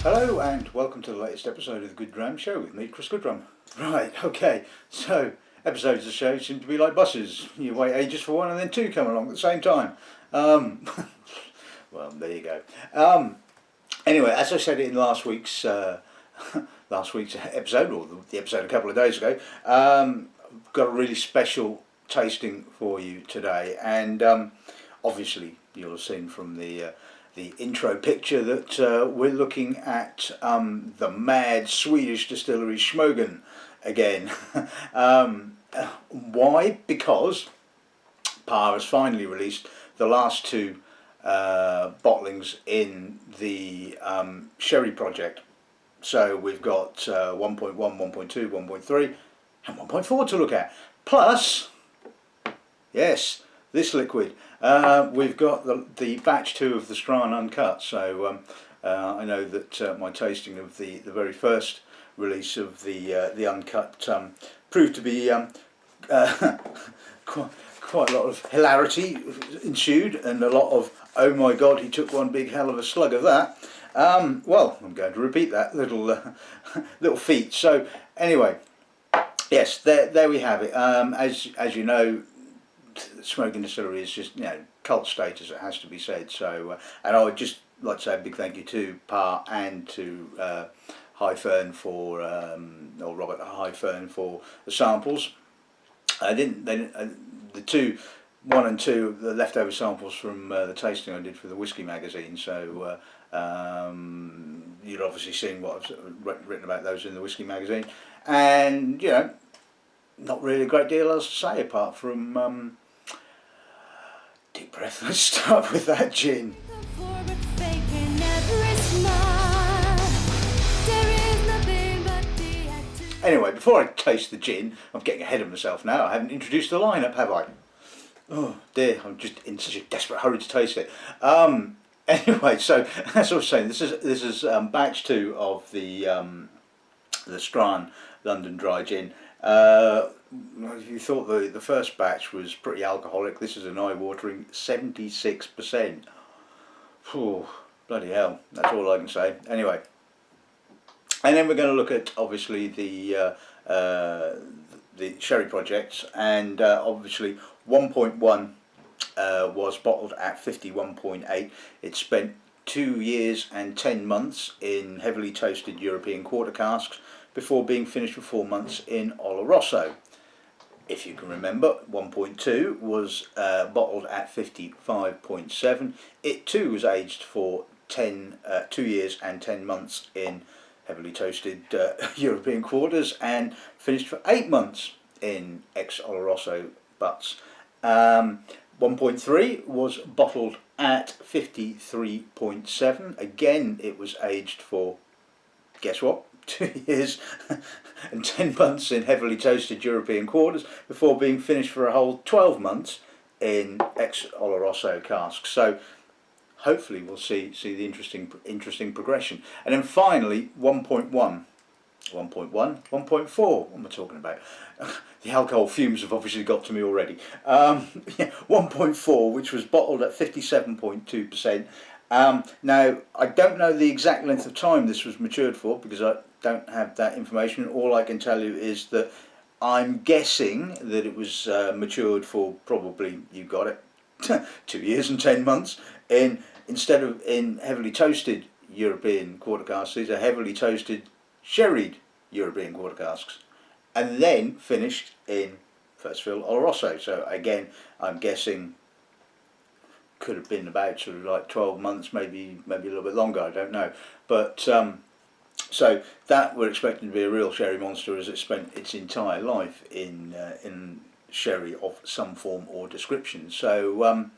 Hello and welcome to the latest episode of the Good Dram Show with me, Chris Goodrum. Right, okay, so episodes of the show seem to be like buses. You wait ages for one and then two come along at the same time. Well, there you go. Anyway, as I said in last week's episode, or the episode a couple of days ago, got a really special tasting for you today, and obviously you'll have seen from the intro picture that we're looking at the mad Swedish distillery Smögen again. Why? Because Par has finally released the last two bottlings in the Sherry Project. So we've got 1.1, 1.2, 1.3 and 1.4 to look at. Plus, yes, this liquid. We've got the batch 2 of the Strane Uncut. So I know that my tasting of the very first release of the Uncut proved to be quite a lot of hilarity ensued, and a lot of, oh my god, he took one big hell of a slug of that. Well, I'm going to repeat that little feat. So anyway, yes, there we have it. As you know, Smogen Distillery is just, cult status, it has to be said. So and I would just like to say a big thank you to Par and to Highfern for or Robert Highfern for the samples. The two, 1 and 2, the leftover samples from the tasting I did for the Whisky magazine. So you'd obviously seen what I've written about those in the Whisky magazine, and not really a great deal else to say apart from deep breath. Let's start with that gin. Anyway, before I taste the gin, I'm getting ahead of myself now. I haven't introduced the lineup, have I? Oh dear, I'm just in such a desperate hurry to taste it. Anyway, so as I was saying, this is batch 2 of the Strane London Dry Gin. If you thought the first batch was pretty alcoholic, this is an eye-watering 76%. Whew, bloody hell, that's all I can say. Anyway, and then we're going to look at obviously the Sherry Projects, and obviously 1.1 was bottled at 51.8. It spent 2 years and 10 months in heavily toasted European quarter casks before being finished for 4 months in Oloroso. If you can remember, 1.2 was bottled at 55.7. It too was aged for 2 years and 10 months in heavily toasted European quarters and finished for 8 months in ex-Oloroso butts. 1.3 was bottled at 53.7. Again, it was aged for, guess what, 2 years and 10 months in heavily toasted European quarters before being finished for a whole 12 months in ex-Oloroso casks. So hopefully we'll see the interesting progression. And then finally 1.1, 1.4, what am I talking about? The alcohol fumes have obviously got to me already. 1.4, which was bottled at 57.2%. Now, I don't know the exact length of time this was matured for because I don't have that information. All I can tell you is that I'm guessing that it was matured for probably, you got it, 2 years and 10 months instead of in heavily toasted European quarter casks. These are heavily toasted sherried European quarter casks, and then finished in first fill Oloroso. So again, I'm guessing could have been about sort of like 12 months, maybe a little bit longer, I don't know. But so that we're expecting to be a real sherry monster, as it spent its entire life in sherry of some form or description. So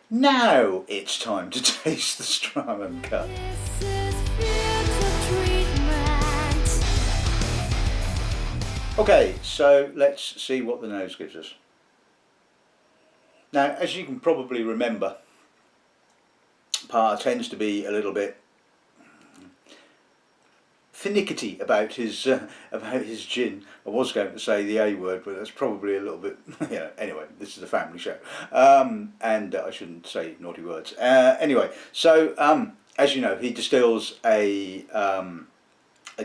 now it's time to taste the Strane Uncut. Okay, so let's see what the nose gives us. Now, as you can probably remember, Par tends to be a little bit finicky about his gin. I was going to say the A word, but that's probably a little bit, anyway, this is a family show, and I shouldn't say naughty words. Anyway, so as you know, he distills a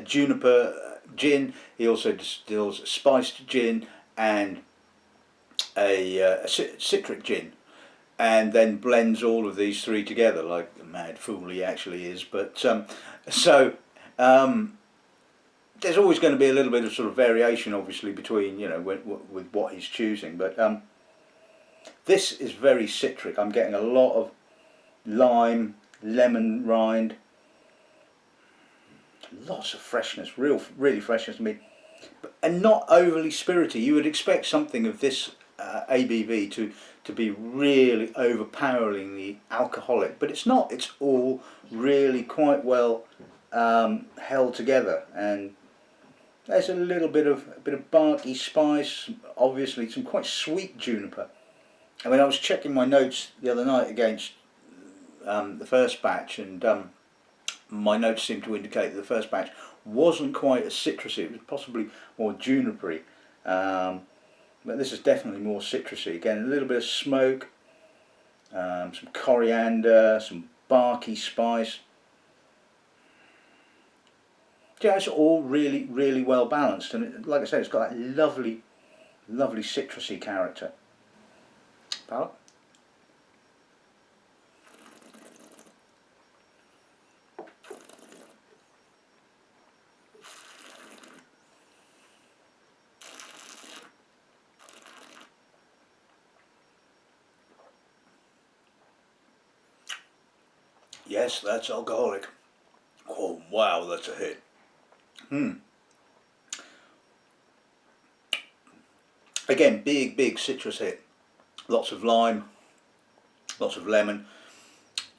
juniper gin. He also distills spiced gin and a citric gin, and then blends all of these three together like the mad fool he actually is. But so there's always going to be a little bit of sort of variation, obviously, between, you know, with what he's choosing. But this is very citric. I'm getting a lot of lime, lemon rind, lots of freshness, really freshness to me, and not overly spirity. You would expect something of this ABV to be really overpoweringly alcoholic, but it's not. It's all really quite well held together, and there's a bit of barky spice, obviously some quite sweet juniper. I mean, I was checking my notes the other night against the first batch, and my notes seem to indicate that the first batch wasn't quite as citrusy. It was possibly more junipery, but this is definitely more citrusy. Again, a little bit of smoke, some coriander, some barky spice. Yeah, it's all really well balanced, and like I said, it's got that lovely citrusy character. Palate? Yes, that's alcoholic. Oh wow, that's a hit. Again, big citrus hit. Lots of lime, lots of lemon,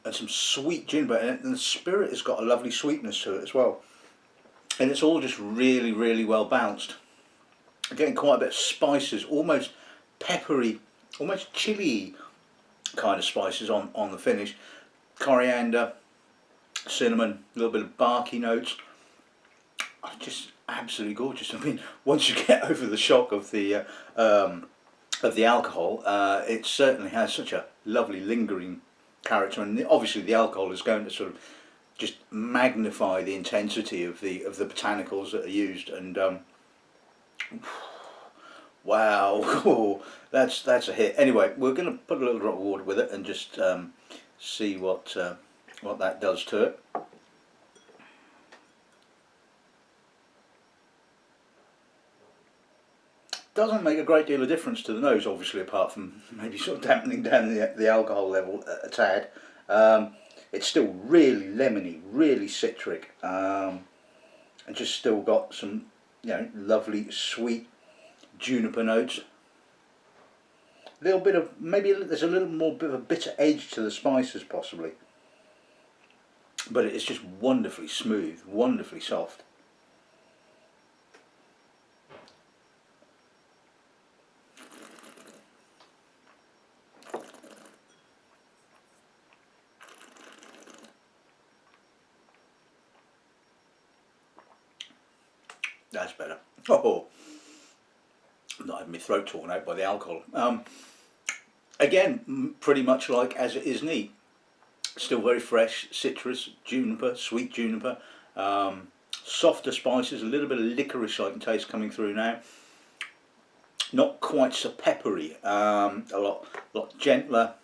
and some sweet juniper. And the spirit has got a lovely sweetness to it as well. And it's all just really well balanced. Getting quite a bit of spices, almost peppery, almost chili kind of spices on the finish. Coriander, cinnamon, a little bit of barky notes. Just absolutely gorgeous. I mean, once you get over the shock of the alcohol, it certainly has such a lovely lingering character, and obviously the alcohol is going to sort of just magnify the intensity of the botanicals that are used. And wow, that's a hit. Anyway, we're going to put a little drop of water with it and just see what that does to it. Doesn't make a great deal of difference to the nose, obviously, apart from maybe sort of dampening down the alcohol level a tad. It's still really lemony, really citric, and just still got some, you know, lovely sweet juniper notes. A little bit of, maybe there's a little more bit of a bitter edge to the spices possibly, but it's just wonderfully smooth, wonderfully soft. That's better. Oh, I'm not having my throat torn out by the alcohol. Again, pretty much like as it is neat. Still very fresh, citrus, juniper, sweet juniper, softer spices, a little bit of licorice I can taste coming through now. Not quite so peppery, a lot gentler.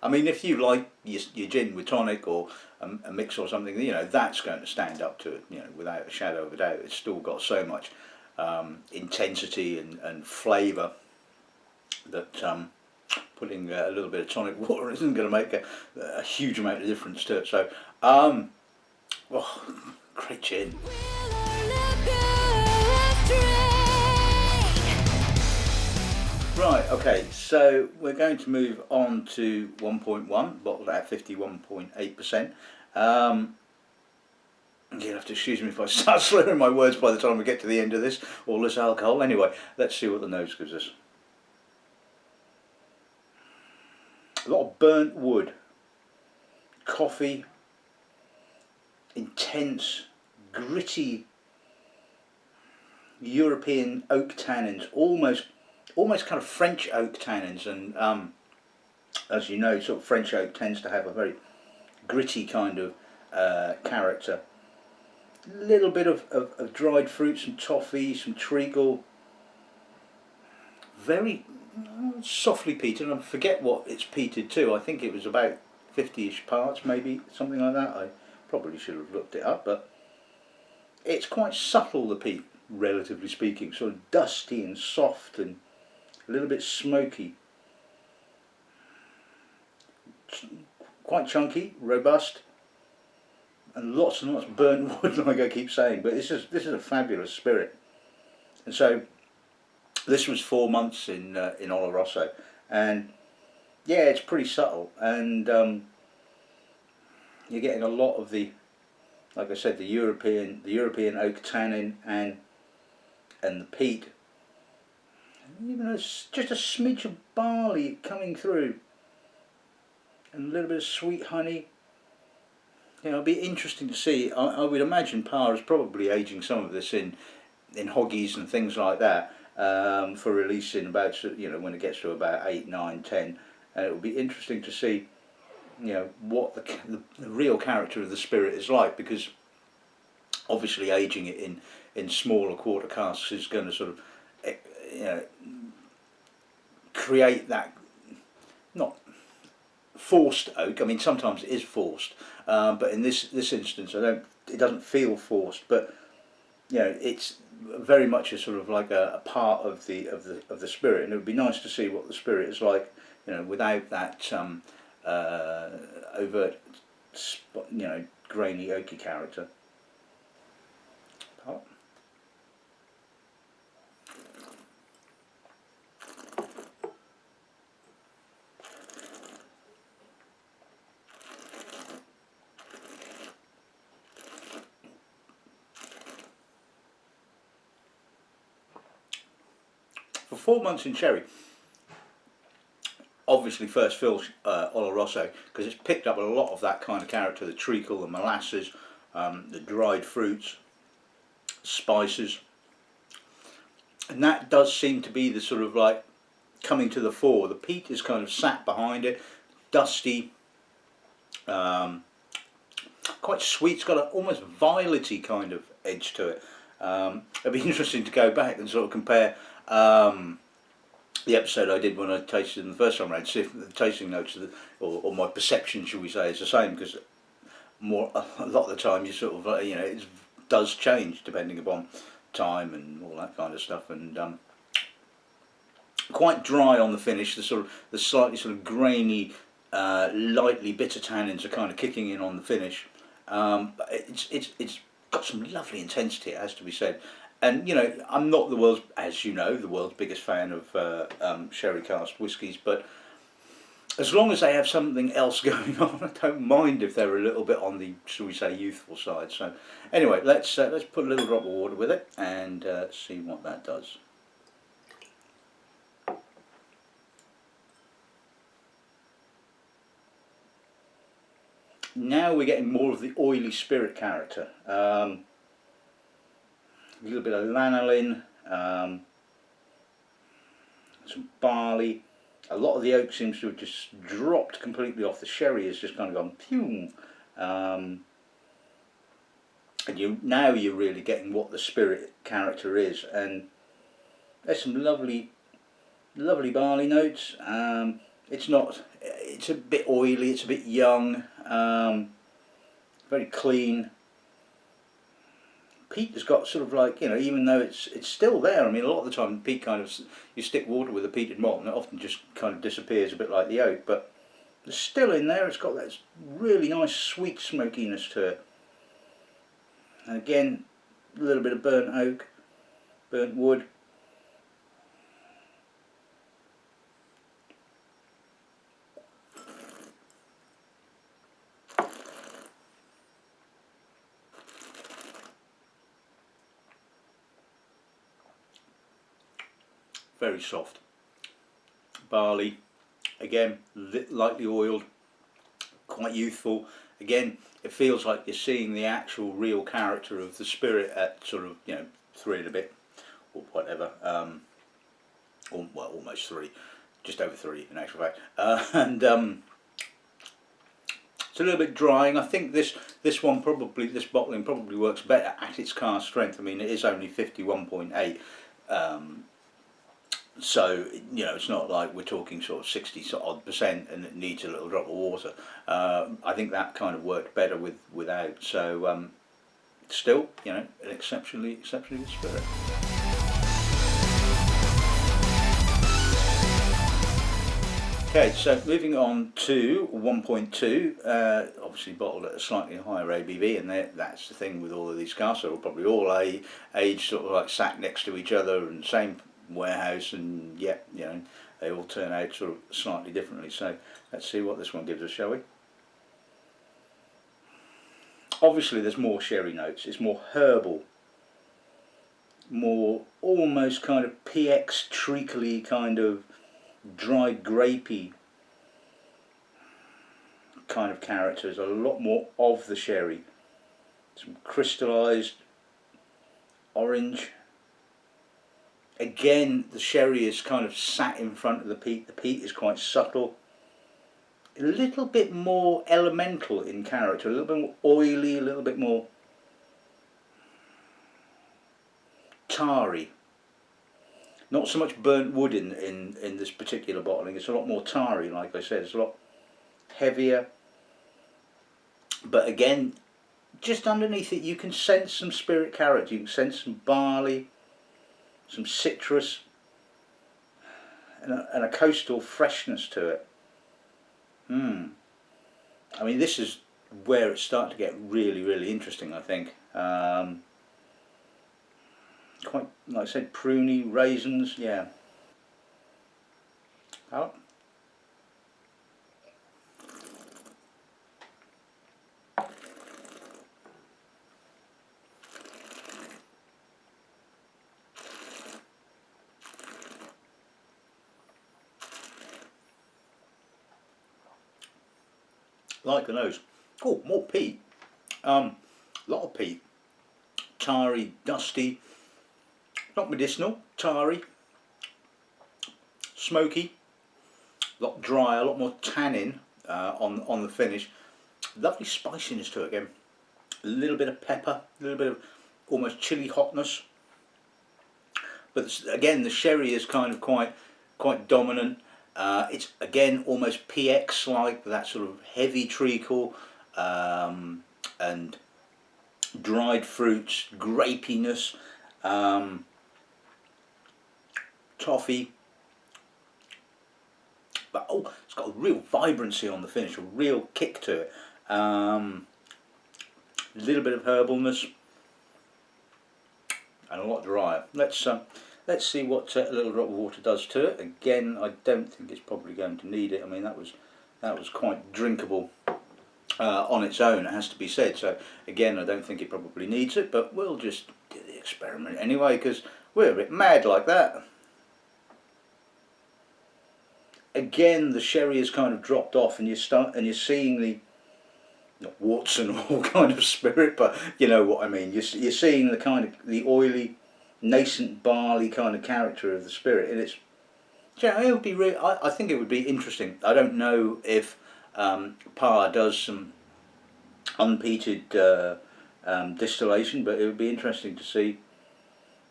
I mean, if you like your gin with tonic or a mix or something, you know, that's going to stand up to it, you know, without a shadow of a doubt. It's still got so much intensity and flavour that putting a little bit of tonic water isn't going to make a huge amount of difference to it. So, oh, great gin. Right, okay, so we're going to move on to 1.1, bottled at 51.8%. You'll have to excuse me if I start slurring my words by the time we get to the end of this, all this alcohol. Anyway, let's see what the nose gives us. A lot of burnt wood, coffee, intense, gritty European oak tannins, almost kind of French oak tannins, and as you know, sort of French oak tends to have a very gritty kind of character. A little bit of dried fruit, some toffee, some treacle. Very softly peated. I forget what it's peated to. I think it was about 50-ish parts, maybe, something like that. I probably should have looked it up, but it's quite subtle, the peat, relatively speaking. Sort of dusty and soft and a little bit smoky. Quite chunky, robust, and lots of burnt wood, like I keep saying. But this is a fabulous spirit. And so this was 4 months in Oloroso, and yeah, it's pretty subtle, and you're getting a lot of the, like I said, the European oak tannin and the peat. Even just a smidge of barley coming through, and a little bit of sweet honey. You know, it'll be interesting to see. I would imagine Parr is probably aging some of this in hoggies and things like that, for release in about, you know, when it gets to about 8, 9, 10, and it will be interesting to see, you know, what the real character of the spirit is like, because obviously aging it in smaller quarter casks is going to sort of, you know, create that, not forced oak. I mean, sometimes it is forced, but in this instance, it doesn't feel forced. But you know, it's very much a sort of like a part of the spirit, and it would be nice to see what the spirit is like, you know, without that overt, you know, grainy oaky character. For 4 months in sherry, obviously first fill Oloroso, because it's picked up a lot of that kind of character, the treacle, the molasses, the dried fruits, spices, and that does seem to be the sort of like coming to the fore. The peat is kind of sat behind it, dusty, quite sweet. It's got an almost violety kind of edge to it. It'd be interesting to go back and sort of compare the episode I did when I tasted them the first time around, see if the tasting notes or my perception, shall we say, is the same, because a lot of the time you sort of, you know, it does change depending upon time and all that kind of stuff, and quite dry on the finish. The slightly sort of grainy, lightly bitter tannins are kind of kicking in on the finish. But it's got some lovely intensity, it has to be said. And you know, I'm not as you know, the world's biggest fan of sherry cask whiskies, but as long as they have something else going on, I don't mind if they're a little bit on the, shall we say, youthful side. So anyway, let's put a little drop of water with it and see what that does. Now we're getting more of the oily spirit character. A little bit of lanolin, some barley. A lot of the oak seems to have just dropped completely off. The sherry has just kind of gone phew. And now you're really getting what the spirit character is. And there's some lovely barley notes. It's a bit oily, it's a bit young, very clean. Peat has got sort of like, you know, even though it's still there. I mean, a lot of the time peat kind of, you stick water with a peated malt and it often just kind of disappears a bit like the oak, but it's still in there. It's got that really nice sweet smokiness to it. And again, a little bit of burnt oak, burnt wood. Very soft. Barley, again, lightly oiled, quite youthful. Again, it feels like you're seeing the actual real character of the spirit at sort of, you know, 3 and a bit, or whatever, or, well, almost 3, just over 3 in actual fact. So It's a little bit drying. I think this bottling probably works better at its cask strength. I mean, it is only 51.8. So, you know, it's not like we're talking sort of 60-odd% and it needs a little drop of water. I think that kind of worked better without. So, still, you know, an exceptionally good spirit. Okay, so moving on to 1.2, obviously bottled at a slightly higher ABV, and that's the thing with all of these casks. They're probably all aged sort of like sat next to each other and same warehouse, and yeah, you know, they all turn out sort of slightly differently. So let's see what this one gives us, shall we? Obviously there's more sherry notes, it's more herbal, more almost kind of PX treacly kind of dried grapey kind of characters, a lot more of the sherry, some crystallized orange. Again, the sherry is kind of sat in front of the peat is quite subtle, a little bit more elemental in character, a little bit more oily, a little bit more tarry. Not so much burnt wood in this particular bottling, it's a lot more tarry, like I said, it's a lot heavier. But again, just underneath it you can sense some spirit character, you can sense some barley, some citrus, and a coastal freshness to it. I mean, this is where it's starting to get really interesting, I think. Quite, like I said, pruny, raisins, yeah. Oh. Like the nose. Oh, more peat. A lot of peat. Tarry, dusty. Not medicinal, tarry, smoky, a lot drier, a lot more tannin on the finish. Lovely spiciness to it again. A little bit of pepper, a little bit of almost chili hotness. But again, the sherry is kind of quite dominant. It's again almost PX like, that sort of heavy treacle and dried fruits, grapiness. Toffee, but oh, it's got a real vibrancy on the finish, a real kick to it. A little bit of herbalness and a lot drier. Let's see what a little drop of water does to it. Again, I don't think it's probably going to need it. I mean, that was quite drinkable on its own, it has to be said. So again, I don't think it probably needs it, but we'll just do the experiment anyway, because we're a bit mad like that. Again, the sherry has kind of dropped off, and you're seeing the, not warts and all kind of spirit, but you know what I mean. You're seeing the kind of the oily, nascent barley kind of character of the spirit, and it's, you know, it would be really. I think it would be interesting. I don't know if Parr does some unpeated distillation, but it would be interesting to see,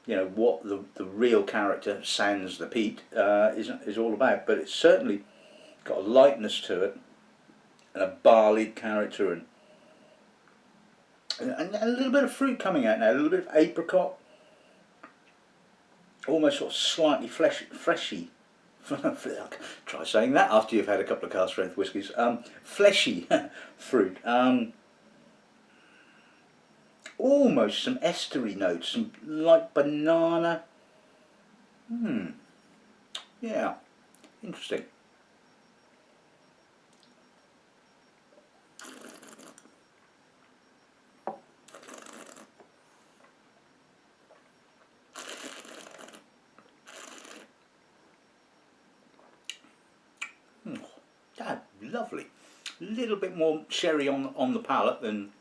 you know, what the real character sans the peat is all about. But it's certainly got a lightness to it and a barleyed character, and a little bit of fruit coming out now, a little bit of apricot, almost sort of slightly fleshy. Try saying that after you've had a couple of cask strength whiskies. Fleshy fruit. Almost some estery notes, some like banana. Yeah, interesting. Lovely. A little bit more sherry on the palate than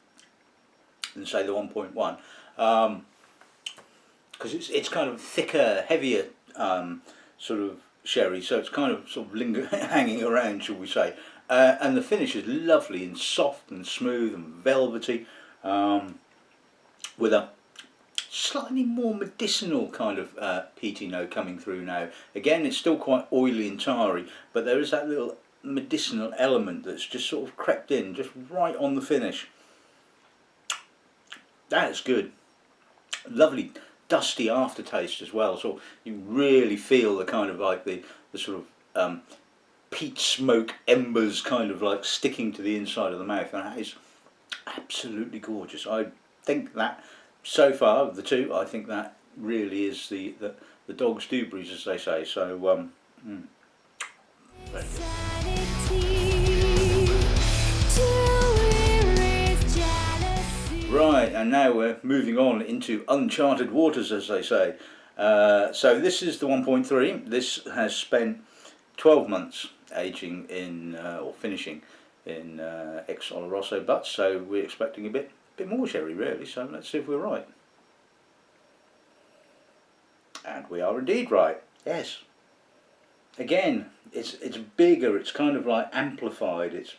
say the 1.1, because it's kind of thicker, heavier sort of sherry, so it's kind of hanging around, shall we say. and the finish is lovely and soft and smooth and velvety, with a slightly more medicinal kind of peaty note coming through now. Again, it's still quite oily and tarry, but there is that little medicinal element that's just sort of crept in, just right on the finish. That is good. Lovely dusty aftertaste as well, so you really feel the kind of like the sort of peat smoke embers kind of like sticking to the inside of the mouth, and that is absolutely gorgeous. I think that so far of the two, I think that really is the dog's dewberries, as they say. So very good. Right, and now we're moving on into uncharted waters, as they say. So this is the 1.3. This has spent 12 months aging in, or finishing in ex-Oloroso butts, so we're expecting a bit more sherry really, so let's see if we're right. And we are indeed right, yes. Again, it's bigger, it's kind of like amplified, it's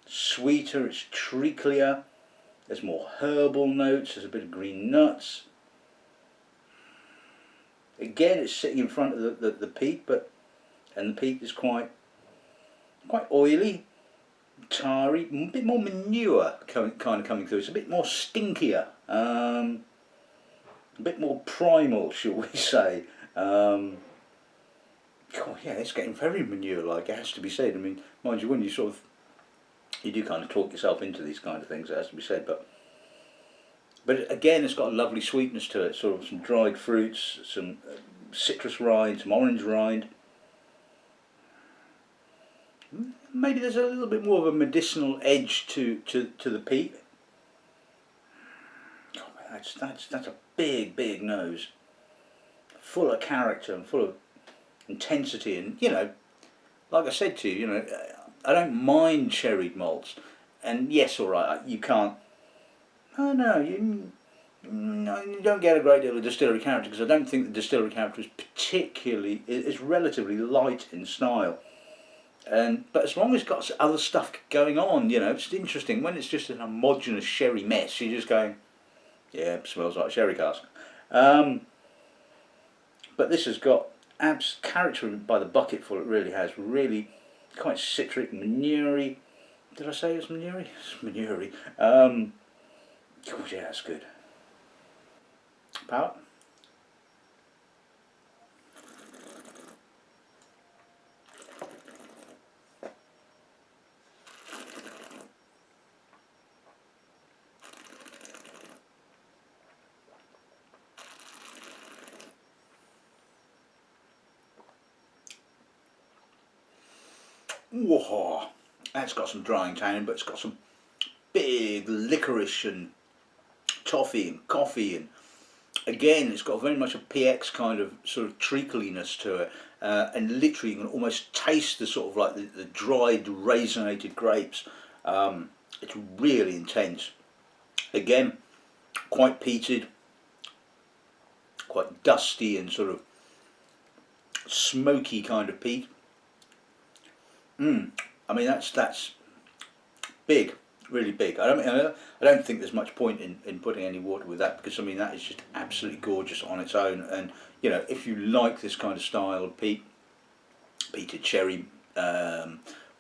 sweeter, it's treaclier. There's more herbal notes, there's a bit of green nuts. Again, it's sitting in front of the peat, and the peat is quite oily, tarry, a bit more manure kind of coming through. It's a bit more stinkier, a bit more primal, shall we say. God, yeah, it's getting very manure-like, it has to be said. I mean, mind you, when you do kind of talk yourself into these kind of things, it has to be said, but again, it's got a lovely sweetness to it, sort of some dried fruits, some citrus rind, some orange rind. Maybe there's a little bit more of a medicinal edge to the peat. Oh, that's a big nose, full of character and full of intensity, and like I said to you, I don't mind sherried malts, and yes, all right, you can't. Oh no, you don't get a great deal of distillery character, because I don't think the distillery character is particularly. It's relatively light in style, but as long as it's got other stuff going on, it's interesting. When it's just an homogeneous sherry mess, you're just going, yeah, it smells like a sherry cask. But this has got character by the bucketful. It really has. Really quite citric, manure-y. Did I say it's manure-y? It's manure-y. God, yeah, that's good. Power. Whoa, that's got some drying tannin, but it's got some big licorice and toffee and coffee, and again it's got very much a PX kind of sort of treacliness to it, and literally you can almost taste the sort of like the dried raisinated grapes. It's really intense. Again, quite peated, quite dusty and sort of smoky kind of peat. I mean that's big, really big. I don't think there's much point in putting any water with that, because I mean that is just absolutely gorgeous on its own. And if you like this kind of style of peated sherry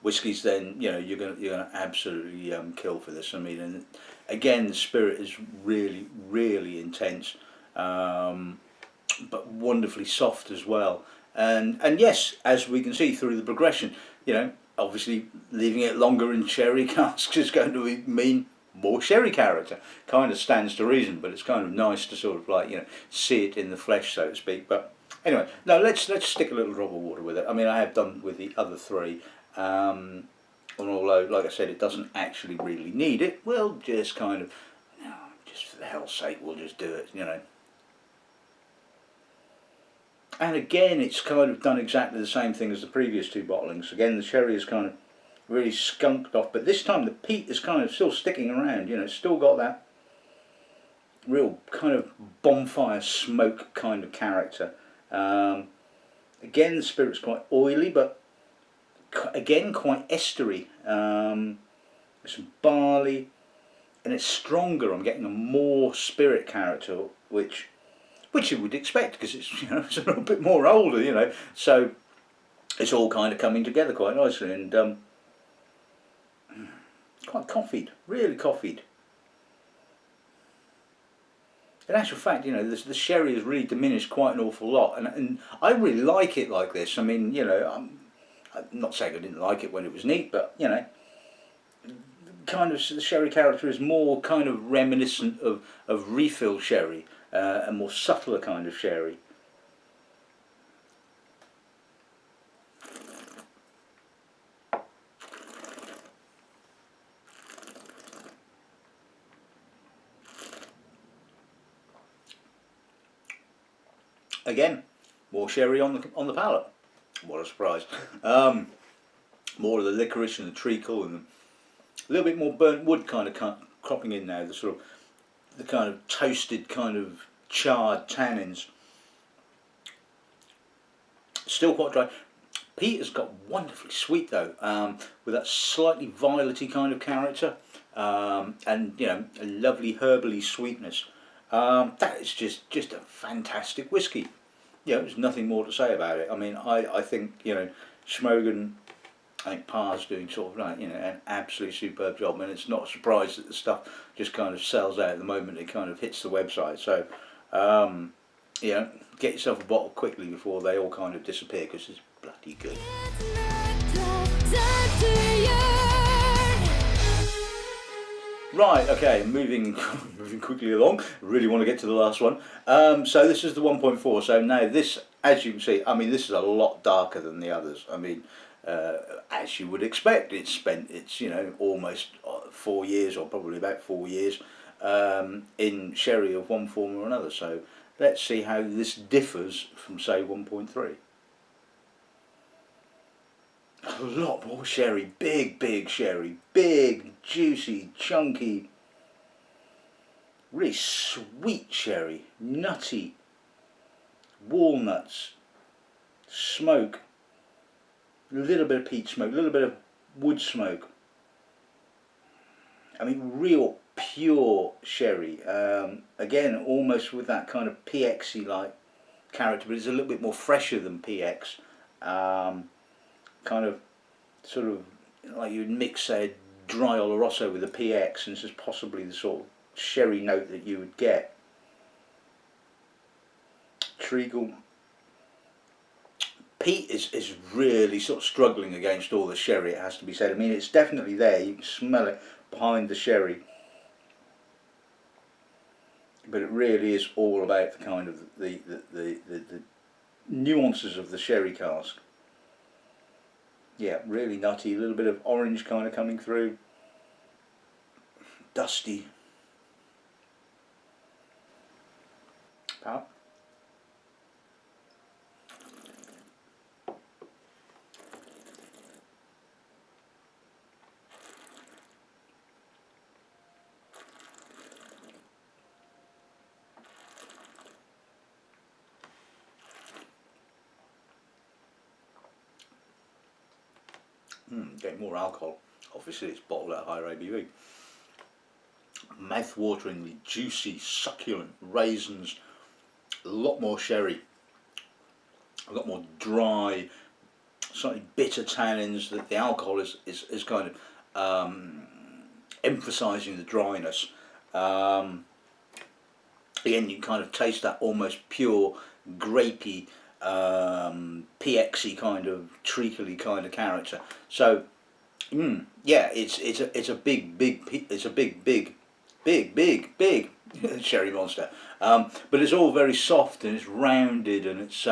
whiskies, then you're gonna absolutely kill for this. I mean, and again the spirit is really intense, but wonderfully soft as well. And yes, as we can see through the progression, obviously leaving it longer in sherry casks is going to mean more sherry character. Kind of stands to reason, but it's kind of nice to sort of like see it in the flesh, so to speak. But anyway, no, let's stick a little drop of water with it. I mean, I have done with the other three, and although, like I said, it doesn't actually really need it, we'll just kind of, just for the hell's sake, we'll just do it, And again, it's kind of done exactly the same thing as the previous two bottlings. Again, the sherry is kind of really skunked off, but this time the peat is kind of still sticking around. It's still got that real kind of bonfire smoke kind of character. Again, the spirit's quite oily, but again quite estery. Some barley, and it's stronger. I'm getting a more spirit character, which you would expect because it's, you know, it's a little bit more older, you know. So it's all kind of coming together quite nicely, and quite coffeed, really coffeed. In actual fact, you know, the sherry has really diminished quite an awful lot, and I really like it like this. I mean, you know, I'm not saying I didn't like it when it was neat, but, you know, kind of the sherry character is more kind of reminiscent of refill sherry, a more subtler kind of sherry. Again, more sherry on the palate. What a surprise! More of the licorice and the treacle, and a little bit more burnt wood kind of cropping in now. The sort of the kind of toasted, kind of charred tannins. Still quite dry. Peat has got wonderfully sweet though, with that slightly violety kind of character, and, you know, a lovely herbally sweetness. That is just a fantastic whiskey. You know, there's nothing more to say about it. I mean, I think, you know, Smögen, I think Parr's doing sort of, like, you know, an absolutely superb job, and it's not a surprise that the stuff just kind of sells out at the moment it kind of hits the website. So, you know, get yourself a bottle quickly before they all kind of disappear, because it's bloody good. Right, okay, moving quickly along. Really want to get to the last one. So this is the 1.4. So now this, as you can see, I mean, this is a lot darker than the others. I mean, as you would expect, it's spent its, you know, almost 4 years, or probably about 4 years, in sherry of one form or another. So let's see how this differs from, say, 1.3. A lot more sherry, big sherry, big, juicy, chunky, really sweet sherry, nutty, walnuts, smoke, a little bit of peat smoke, a little bit of wood smoke. I mean, real pure sherry. Again, almost with that kind of PX-y like character, but it's a little bit more fresher than PX. Kind of, sort of, like you'd mix, say, dry Oloroso with a PX, and this is possibly the sort of sherry note that you would get. Treacle. Peat is really sort of struggling against all the sherry, it has to be said. I mean, it's definitely there, you can smell it behind the sherry. But it really is all about the kind of the nuances of the sherry cask. Yeah, really nutty, a little bit of orange kind of coming through. Dusty. Power. Getting more alcohol. Obviously it's bottled at a higher ABV. Mouth-wateringly juicy, succulent raisins, a lot more sherry, a lot more dry, slightly bitter tannins. That the alcohol is kind of emphasising the dryness. Again, you can kind of taste that almost pure grapey, PX-y kind of treacly kind of character. So, yeah, it's a big sherry monster. But it's all very soft, and it's rounded, and it's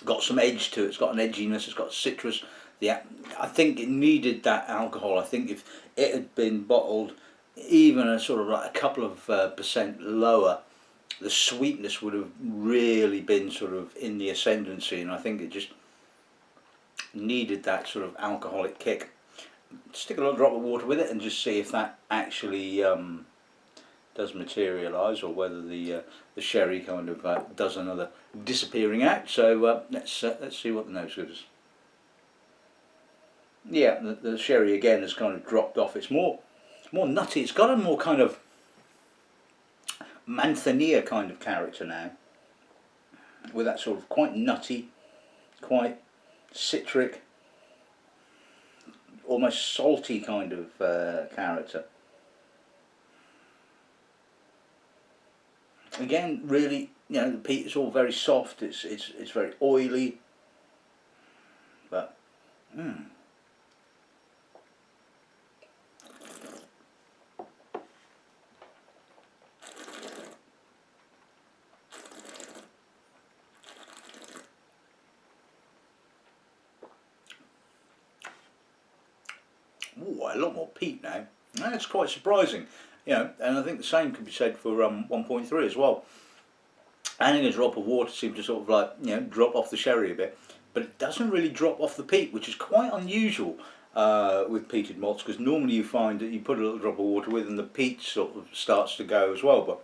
got some edge to it. It's got an edginess. It's got citrus. I think it needed that alcohol. I think if it had been bottled even a sort of like a couple of percent lower, the sweetness would have really been sort of in the ascendancy, and I think it just needed that sort of alcoholic kick. Stick a little drop of water with it and just see if that actually does materialise, or whether the sherry kind of does another disappearing act. So let's see what the nose gives us. yeah, the sherry again has kind of dropped off. It's more nutty. It's got a more kind of Manzanilla kind of character now, with that sort of quite nutty, quite citric, almost salty kind of character. Again, really, the peat is all very soft. It's very oily, but ooh, a lot more peat now. That's quite surprising, and I think the same can be said for 1.3 as well. Adding a drop of water seems to sort of like drop off the sherry a bit, but it doesn't really drop off the peat, which is quite unusual with peated malts, because normally you find that you put a little drop of water with and the peat sort of starts to go as well, but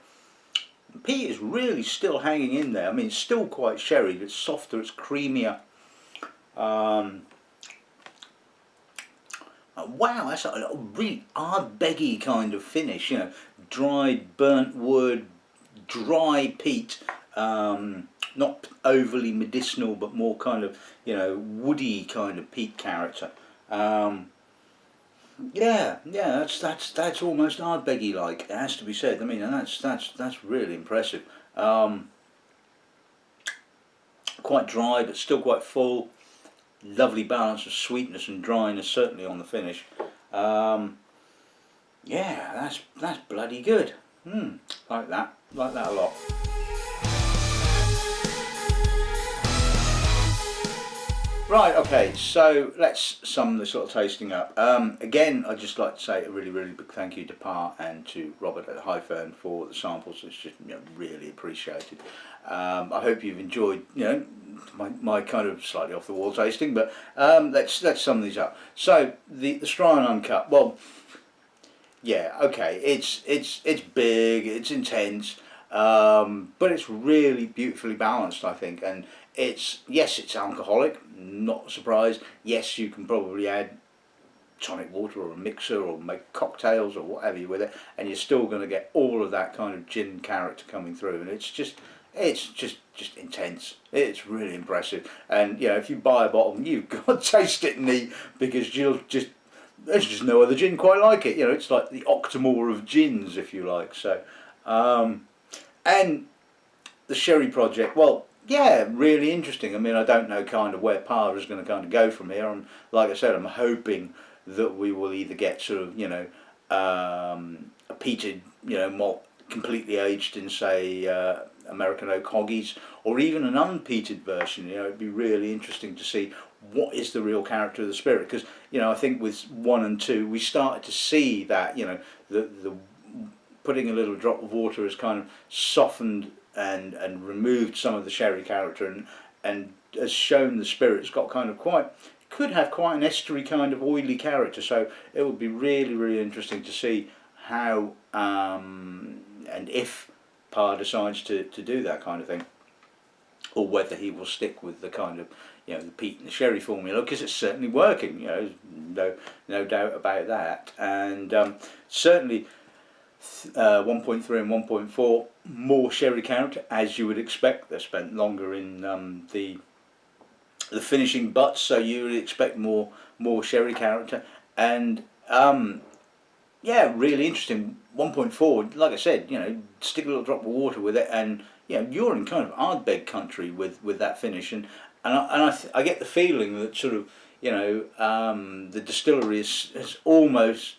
the peat is really still hanging in there. I mean, it's still quite sherry, but it's softer, it's creamier. Wow, that's a really Ardbeggy kind of finish, dried burnt wood, dry peat, not overly medicinal, but more kind of woody kind of peat character. Yeah, that's almost Ardbeggy like. It has to be said. I mean, and that's really impressive. Quite dry, but still quite full. Lovely balance of sweetness and dryness, certainly on the finish. Yeah, that's bloody good. Like that a lot. Right, okay, so let's sum this sort of tasting up. Again, I'd just like to say a really, really big thank you to Pa and to Robert at Highfern for the samples. It's just really appreciated. I hope you've enjoyed my kind of slightly off the wall tasting, but let's sum these up. So the Strane Uncut, well, yeah, okay, it's big, it's intense, but it's really beautifully balanced, I think, and yes, it's alcoholic, not surprised. Yes, you can probably add tonic water or a mixer or make cocktails or whatever you with it, and you're still going to get all of that kind of gin character coming through, and it's just intense. It's really impressive, and if you buy a bottle, you've got to taste it neat, because there's just no other gin quite like it. It's like the Octomore of gins, if you like. So, and the Sherry Project, well, yeah, really interesting. I mean, I don't know kind of where Pa is going to kind of go from here. Like I said, I'm hoping that we will either get sort of a peated malt completely aged in, say, American oak hoggies, or even an unpeated version. It'd be really interesting to see what is the real character of the spirit, because I think with 1 and 2 we started to see that the putting a little drop of water has kind of softened and removed some of the sherry character, and has shown the spirit's got kind of could have quite an estery kind of oily character. So it would be really, really interesting to see how and if Pa decides to do that kind of thing, or whether he will stick with the kind of the peat and the sherry formula, because it's certainly working. No doubt about that. And certainly 1.3 and 1.4 more sherry character, as you would expect. They've spent longer in the finishing butts, so you would expect more sherry character. And yeah, really interesting. 1.4, like I said, stick a little drop of water with it, and you're in kind of Ardbeg country with that finish, and I get the feeling that sort of the distillery has almost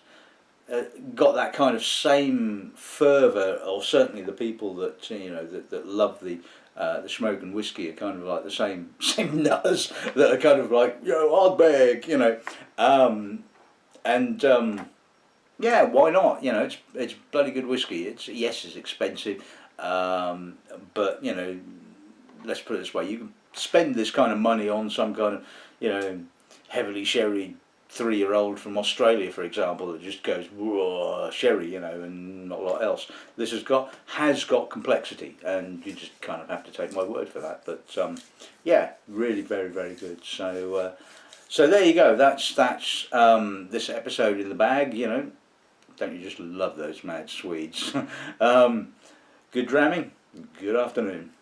got that kind of same fervour, or certainly the people that that love the Smögen whiskey are kind of like the same nutters that are kind of like Ardbeg, yeah, why not? It's bloody good whiskey. It's expensive, but let's put it this way: you can spend this kind of money on some kind of heavily sherry 3-year-old from Australia, for example, that just goes whoa, sherry, and not a lot else. This has got complexity, and you just kind of have to take my word for that. But yeah, really very, very good. So So there you go. That's this episode in the bag. You know, don't you just love those mad Swedes? Good dramming. Good afternoon.